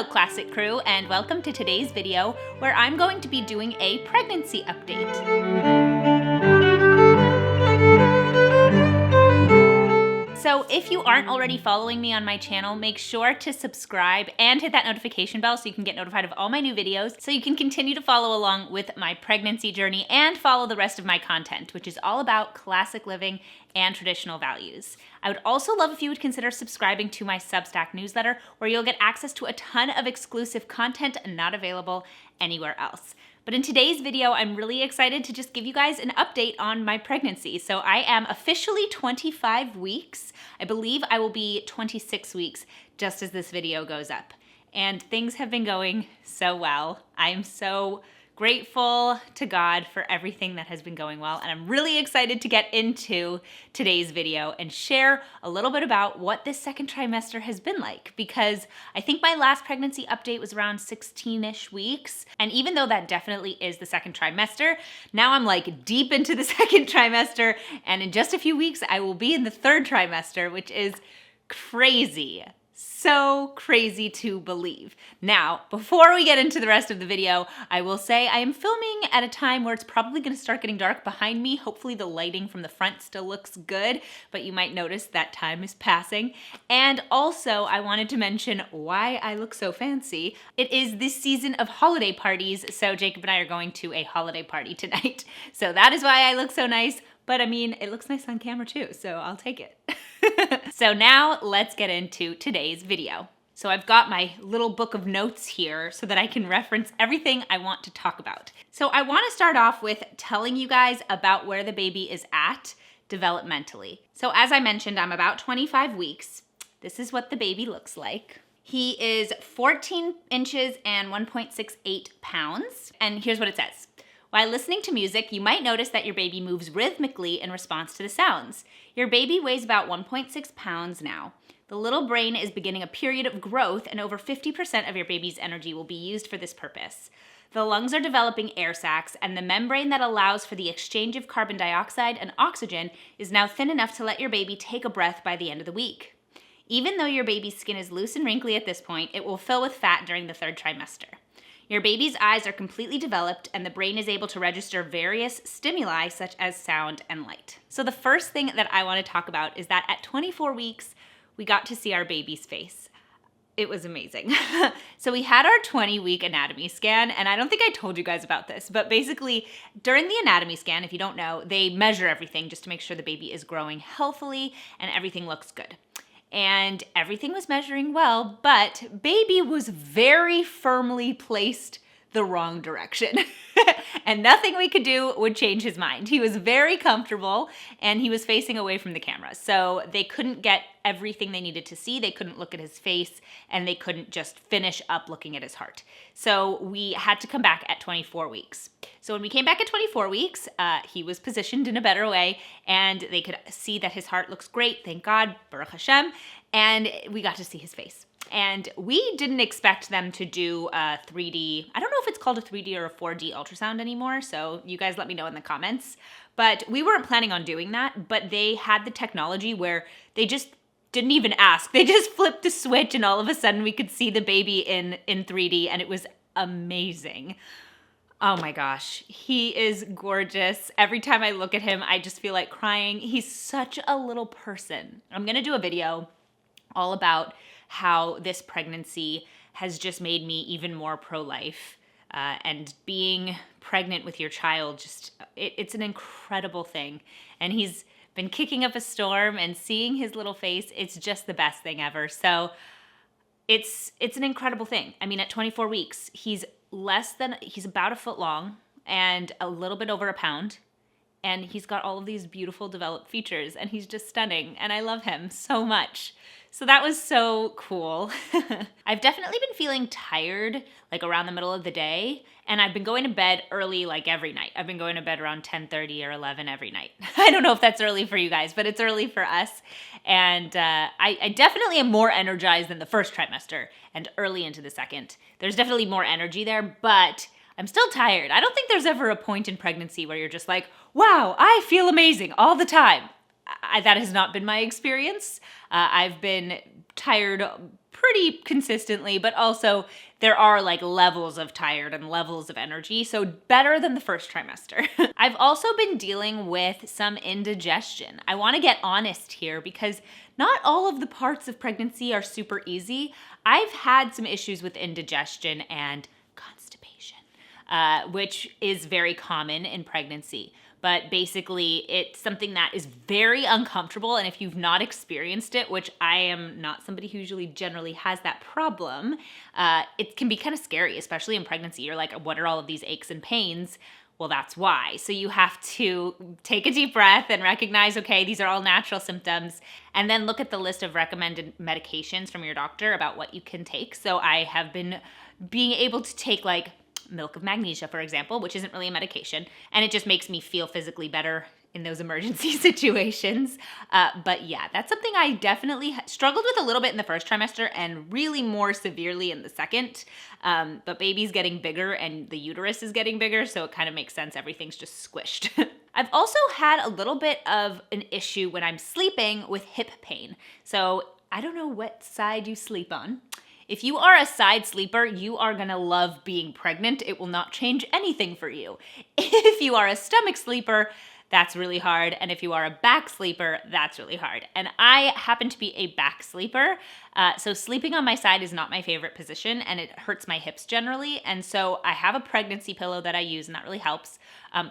Hello Classic Crew, and welcome to today's video where I'm going to be doing a pregnancy update. So if you aren't already following me on my channel, make sure to subscribe and hit that notification bell so you can get notified of all my new videos, so you can continue to follow along with my pregnancy journey and follow the rest of my content, which is all about classic living and traditional values. I would also love if you would consider subscribing to my Substack newsletter, where you'll get access to a ton of exclusive content not available anywhere else. But in today's video, I'm really excited to just give you guys an update on my pregnancy. So I am officially 25 weeks. I believe I will be 26 weeks just as this video goes up. And things have been going so well. I'm so grateful to God for everything that has been going well, and I'm really excited to get into today's video and share a little bit about what this second trimester has been like, because I think my last pregnancy update was around 16-ish weeks, and even though that definitely is the second trimester, now I'm like deep into the second trimester, and in just a few weeks I will be in the third trimester, which is crazy. So crazy to believe. Now, before we get into the rest of the video, I will say I am filming at a time where it's probably going to start getting dark behind me. Hopefully the lighting from the front still looks good, but you might notice that time is passing. And also, I wanted to mention why I look so fancy. It is this season of holiday parties, so Jacob and I are going to a holiday party tonight. So that is why I look so nice, but I mean, it looks nice on camera too, so I'll take it. So now let's get into today's video. So I've got my little book of notes here so that I can reference everything I want to talk about. So I want to start off with telling you guys about where the baby is at developmentally. So as I mentioned, I'm about 25 weeks. This is what the baby looks like. He is 14 inches and 1.68 pounds. And here's what it says. While listening to music, you might notice that your baby moves rhythmically in response to the sounds. Your baby weighs about 1.6 pounds now. The little brain is beginning a period of growth, and over 50% of your baby's energy will be used for this purpose. The lungs are developing air sacs, and the membrane that allows for the exchange of carbon dioxide and oxygen is now thin enough to let your baby take a breath by the end of the week. Even though your baby's skin is loose and wrinkly at this point, it will fill with fat during the third trimester. Your baby's eyes are completely developed, and the brain is able to register various stimuli such as sound and light. So the first thing that I want to talk about is that at 24 weeks, we got to see our baby's face. It was amazing. So we had our 20-week anatomy scan, and I don't think I told you guys about this, but basically during the anatomy scan, if you don't know, they measure everything just to make sure the baby is growing healthily and everything looks good. And everything was measuring well, but baby was very firmly placed the wrong direction. And nothing we could do would change his mind. He was very comfortable, and he was facing away from the camera. So they couldn't get everything they needed to see. They couldn't look at his face, and they couldn't just finish up looking at his heart. So we had to come back at 24 weeks. So when we came back at 24 weeks, he was positioned in a better way, and they could see that his heart looks great, thank God, Baruch Hashem, and we got to see his face. And we didn't expect them to do a 3D, I don't know if it's called a 3D or a 4D ultrasound anymore, so you guys let me know in the comments. But we weren't planning on doing that, but they had the technology where they just didn't even ask. They just flipped the switch, and all of a sudden we could see the baby in 3D, and it was amazing. Oh my gosh, he is gorgeous. Every time I look at him, I just feel like crying. He's such a little person. I'm gonna do a video all about how this pregnancy has just made me even more pro-life. And being pregnant with your child, just it's an incredible thing. And he's been kicking up a storm, and seeing his little face, it's just the best thing ever. So it's an incredible thing. I mean, at 24 weeks, he's about a foot long and a little bit over a pound. And he's got all of these beautiful developed features, and he's just stunning, and I love him so much. So that was so cool. I've definitely been feeling tired, like around the middle of the day, and I've been going to bed early, like every night. I've been going to bed around 10:30 or 11 every night. I don't know if that's early for you guys, but it's early for us. And I definitely am more energized than the first trimester and early into the second. There's definitely more energy there, but I'm still tired. I don't think there's ever a point in pregnancy where you're just like, wow, I feel amazing all the time. that has not been my experience. I've been tired pretty consistently, but also there are like levels of tired and levels of energy, so better than the first trimester. I've also been dealing with some indigestion. I want to get honest here because not all of the parts of pregnancy are super easy. I've had some issues with indigestion and constipation, which is very common in pregnancy. But basically, it's something that is very uncomfortable. And if you've not experienced it, which I am not somebody who usually generally has that problem, it can be kind of scary, especially in pregnancy. You're like, what are all of these aches and pains? Well, that's why. So you have to take a deep breath and recognize, okay, these are all natural symptoms, and then look at the list of recommended medications from your doctor about what you can take. So I have been being able to take like milk of magnesia, for example, which isn't really a medication, and it just makes me feel physically better in those emergency situations. But yeah, that's something I definitely struggled with a little bit in the first trimester and really more severely in the second. But baby's getting bigger and the uterus is getting bigger, so it kind of makes sense. Everything's just squished. I've also had a little bit of an issue when I'm sleeping with hip pain. So I don't know what side you sleep on. If you are a side sleeper, you are gonna love being pregnant. It will not change anything for you. If you are a stomach sleeper, that's really hard. And if you are a back sleeper, that's really hard. And I happen to be a back sleeper. So sleeping on my side is not my favorite position, and it hurts my hips generally. And so I have a pregnancy pillow that I use, and that really helps.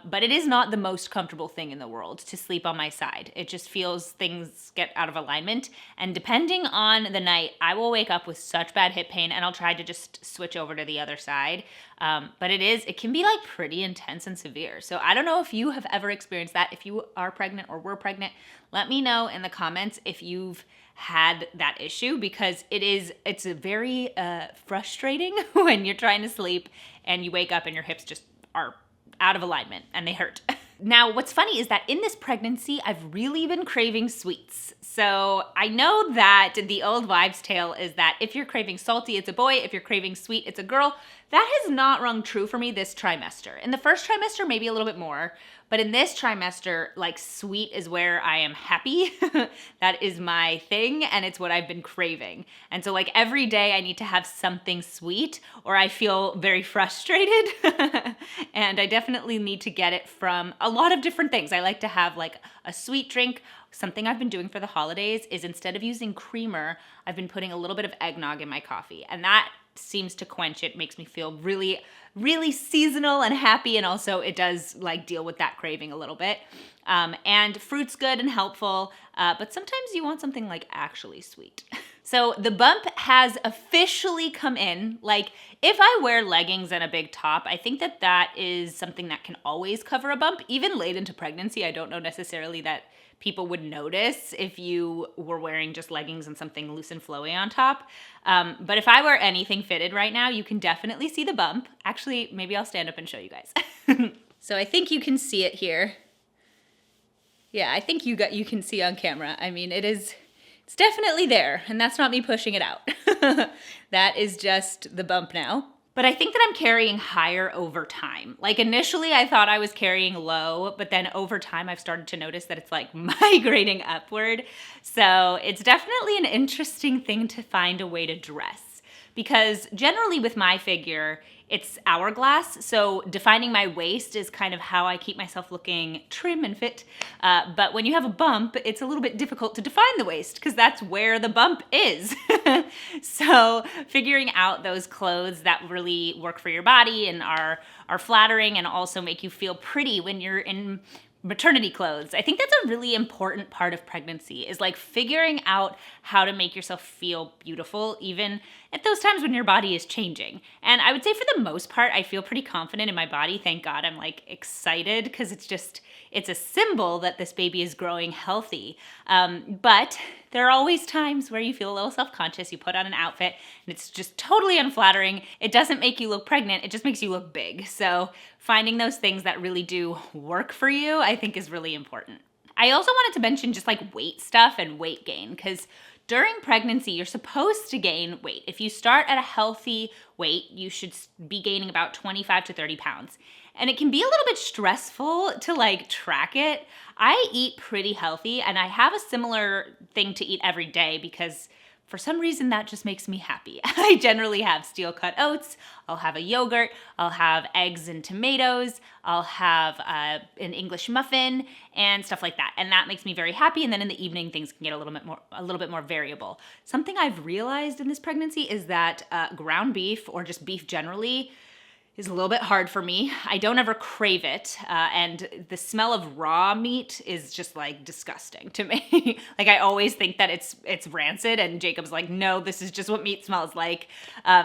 But it is not the most comfortable thing in the world to sleep on my side. It just feels things get out of alignment. And depending on the night, I will wake up with such bad hip pain, and I'll try to just switch over to the other side. But it can be like pretty intense and severe. So I don't know if you have ever experienced that. If you are pregnant or were pregnant, let me know in the comments if you've had that issue, because it's a very frustrating when you're trying to sleep and you wake up and your hips just are out of alignment and they hurt. Now, what's funny is that in this pregnancy, I've really been craving sweets. So I know that the old wives' tale is that if you're craving salty, it's a boy. If you're craving sweet, it's a girl. That has not rung true for me this trimester. In the first trimester, maybe a little bit more. But in this trimester, like, sweet is where I am happy. That is my thing, and it's what I've been craving. And so, like, every day I need to have something sweet or I feel very frustrated. And I definitely need to get it from a lot of different things. I like to have, like, a sweet drink. Something I've been doing for the holidays is instead of using creamer, I've been putting a little bit of eggnog in my coffee. And that seems to quench it, makes me feel really, really seasonal and happy, and also it does like deal with that craving a little bit. And fruit's good and helpful, but sometimes you want something like actually sweet. So the bump has officially come in. Like, if I wear leggings and a big top, I think that that is something that can always cover a bump. Even late into pregnancy, I don't know necessarily that people would notice if you were wearing just leggings and something loose and flowy on top. But if I wear anything fitted right now, you can definitely see the bump. Actually, maybe I'll stand up and show you guys. So I think you can see it here. Yeah, I think you can see on camera. I mean, it's definitely there, and that's not me pushing it out. That is just the bump now. But I think that I'm carrying higher over time. Like, initially I thought I was carrying low, but then over time I've started to notice that it's like migrating upward. So it's definitely an interesting thing to find a way to dress, because generally with my figure, it's hourglass. So defining my waist is kind of how I keep myself looking trim and fit. But when you have a bump, it's a little bit difficult to define the waist because that's where the bump is. So figuring out those clothes that really work for your body and are flattering and also make you feel pretty when you're in maternity clothes. I think that's a really important part of pregnancy, is like figuring out how to make yourself feel beautiful even at those times when your body is changing. And I would say for the most part, I feel pretty confident in my body. Thank God. I'm like excited because it's a symbol that this baby is growing healthy. But there are always times where you feel a little self-conscious. You put on an outfit and it's just totally unflattering. It doesn't make you look pregnant. It just makes you look big. So finding those things that really do work for you, I think, is really important. I also wanted to mention just like weight stuff and weight gain, because during pregnancy, you're supposed to gain weight. If you start at a healthy weight, you should be gaining about 25 to 30 pounds. And it can be a little bit stressful to like track it. I eat pretty healthy and I have a similar thing to eat every day because for some reason that just makes me happy. I generally have steel cut oats, I'll have a yogurt, I'll have eggs and tomatoes, I'll have an English muffin and stuff like that. And that makes me very happy. And then in the evening, things can get a little bit more variable. Something I've realized in this pregnancy is that ground beef or just beef generally is a little bit hard for me. I don't ever crave it. And the smell of raw meat is just like disgusting to me. Like I always think that it's rancid and Jacob's like, no, this is just what meat smells like.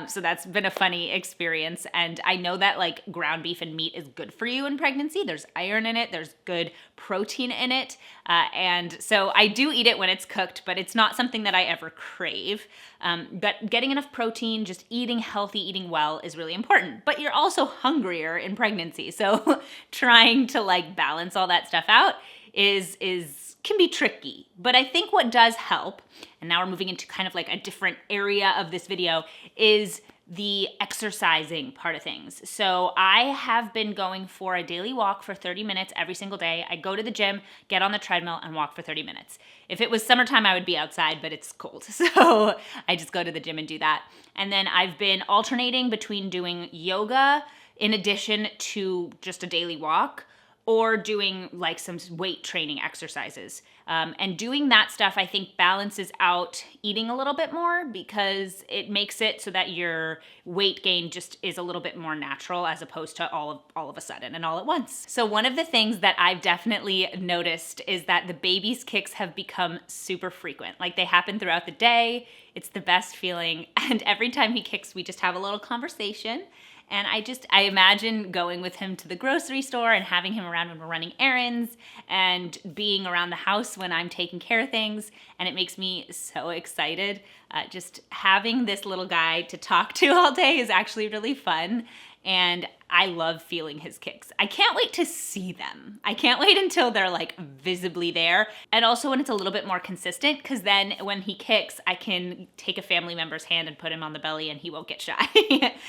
So that's been a funny experience. And I know that like ground beef and meat is good for you in pregnancy. There's iron in it. There's good protein in it. And so I do eat it when it's cooked, but it's not something that I ever crave. But getting enough protein, just eating healthy, eating well is really important. But you're also hungrier in pregnancy. So trying to like balance all that stuff out can be tricky. But I think what does help, and now we're moving into kind of like a different area of this video, is the exercising part of things. So I have been going for a daily walk for 30 minutes every single day. I go to the gym, get on the treadmill, and walk for 30 minutes. If it was summertime, I would be outside, but it's cold. So I just go to the gym and do that. And then I've been alternating between doing yoga in addition to just a daily walk, or doing like some weight training exercises. And doing that stuff, I think, balances out eating a little bit more because it makes it so that your weight gain just is a little bit more natural as opposed to all of a sudden and all at once. So one of the things that I've definitely noticed is that the baby's kicks have become super frequent. Like they happen throughout the day. It's the best feeling. And every time he kicks, we just have a little conversation. And I imagine going with him to the grocery store and having him around when we're running errands and being around the house when I'm taking care of things. And it makes me so excited. Just having this little guy to talk to all day is actually really fun. And I love feeling his kicks. I can't wait to see them. I can't wait until they're like visibly there. And also when it's a little bit more consistent, because then when he kicks, I can take a family member's hand and put him on the belly and he won't get shy.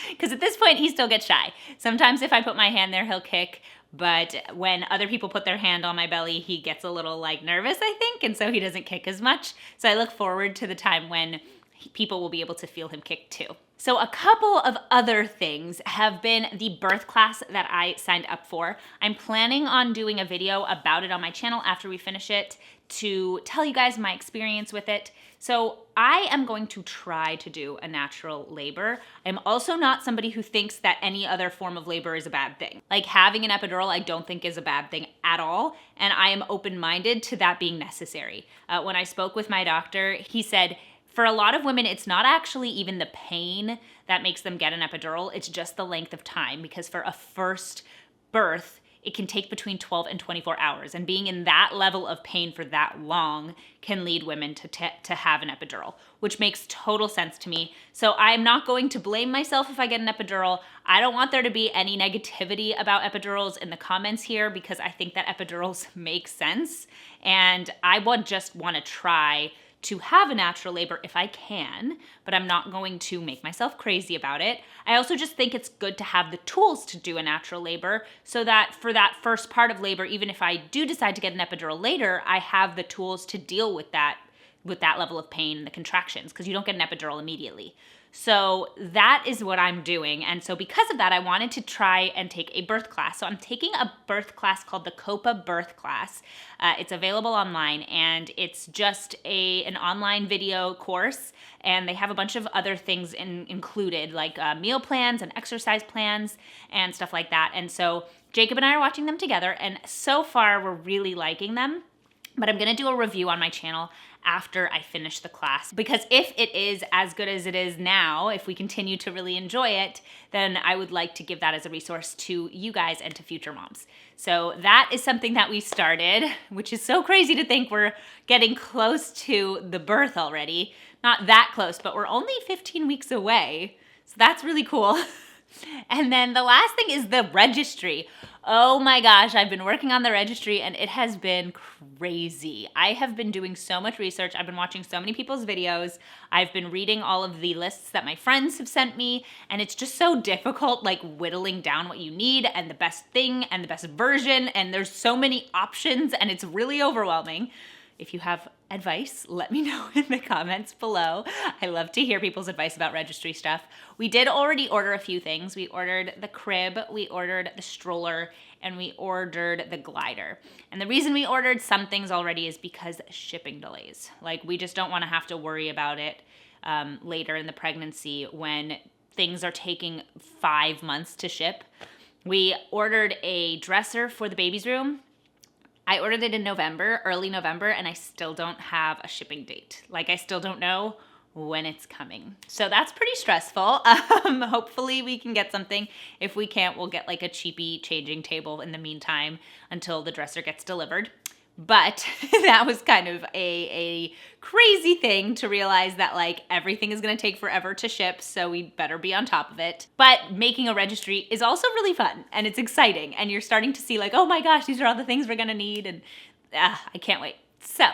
Because at this point, he still gets shy. Sometimes if I put my hand there, he'll kick. But when other people put their hand on my belly, he gets a little like nervous, I think. And so he doesn't kick as much. So I look forward to the time when people will be able to feel him kick too. So a couple of other things have been the birth class that I signed up for. I'm planning on doing a video about it on my channel after we finish it to tell you guys my experience with it. So I am going to try to do a natural labor. I'm also not somebody who thinks that any other form of labor is a bad thing. Like having an epidural, I don't think is a bad thing at all. And I am open-minded to that being necessary. When I spoke with my doctor, he said, for a lot of women, it's not actually even the pain that makes them get an epidural. It's just the length of time because for a first birth, it can take between 12 and 24 hours. And being in that level of pain for that long can lead women to have an epidural, which makes total sense to me. So I'm not going to blame myself if I get an epidural. I don't want there to be any negativity about epidurals in the comments here because I think that epidurals make sense. And I would just want to try to have a natural labor if I can, but I'm not going to make myself crazy about it. I also just think it's good to have the tools to do a natural labor so that for that first part of labor, even if I do decide to get an epidural later, I have the tools to deal with that level of pain and the contractions because you don't get an epidural immediately. So that is what I'm doing. And so because of that, I wanted to try and take a birth class. So I'm taking a birth class called the COPA birth class. It's available online and it's just an online video course. And they have a bunch of other things included like meal plans and exercise plans and stuff like that. And so Jacob and I are watching them together and so far we're really liking them. But I'm gonna do a review on my channel after I finish the class because if it is as good as it is now, if we continue to really enjoy it, then I would like to give that as a resource to you guys and to future moms. So that is something that we started, which is so crazy to think we're getting close to the birth already. Not that close, but we're only 15 weeks away. So that's really cool. And then the last thing is the registry. Oh my gosh, I've been working on the registry and it has been crazy. I have been doing so much research. I've been watching so many people's videos. I've been reading all of the lists that my friends have sent me, and it's just so difficult, like whittling down what you need and the best thing and the best version, and there's so many options and it's really overwhelming. If you have advice, let me know in the comments below. I love to hear people's advice about registry stuff. We did already order a few things. We ordered the crib, we ordered the stroller, and we ordered the glider. And the reason we ordered some things already is because shipping delays. Like, we just don't want to have to worry about it later in the pregnancy when things are taking 5 months to ship. We ordered a dresser for the baby's room. I ordered it in November, early November, and I still don't have a shipping date. Like, I still don't know when it's coming. So that's pretty stressful. Hopefully we can get something. If we can't, we'll get like a cheapy changing table in the meantime until the dresser gets delivered. But that was kind of a crazy thing to realize that like everything is gonna take forever to ship, so we better be on top of it. But making a registry is also really fun and it's exciting, and you're starting to see like, oh my gosh, these are all the things we're gonna need, and I can't wait. So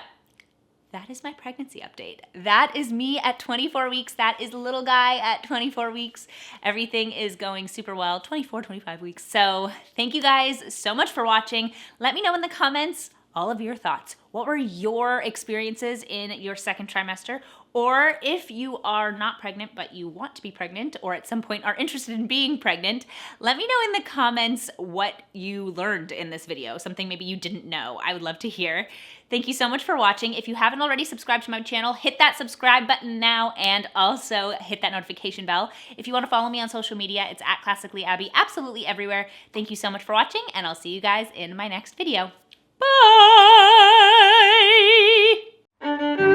that is my pregnancy update. That is me at 24 weeks. That is little guy at 24 weeks. Everything is going super well, 24, 25 weeks. So thank you guys so much for watching. Let me know in the comments all of your thoughts. What were your experiences in your second trimester? Or if you are not pregnant, but you want to be pregnant, or at some point are interested in being pregnant, let me know in the comments what you learned in this video, something maybe you didn't know. I would love to hear. Thank you so much for watching. If you haven't already subscribed to my channel, hit that subscribe button now, and also hit that notification bell. If you want to follow me on social media, it's at Classically Abby, absolutely everywhere. Thank you so much for watching, and I'll see you guys in my next video. Bye!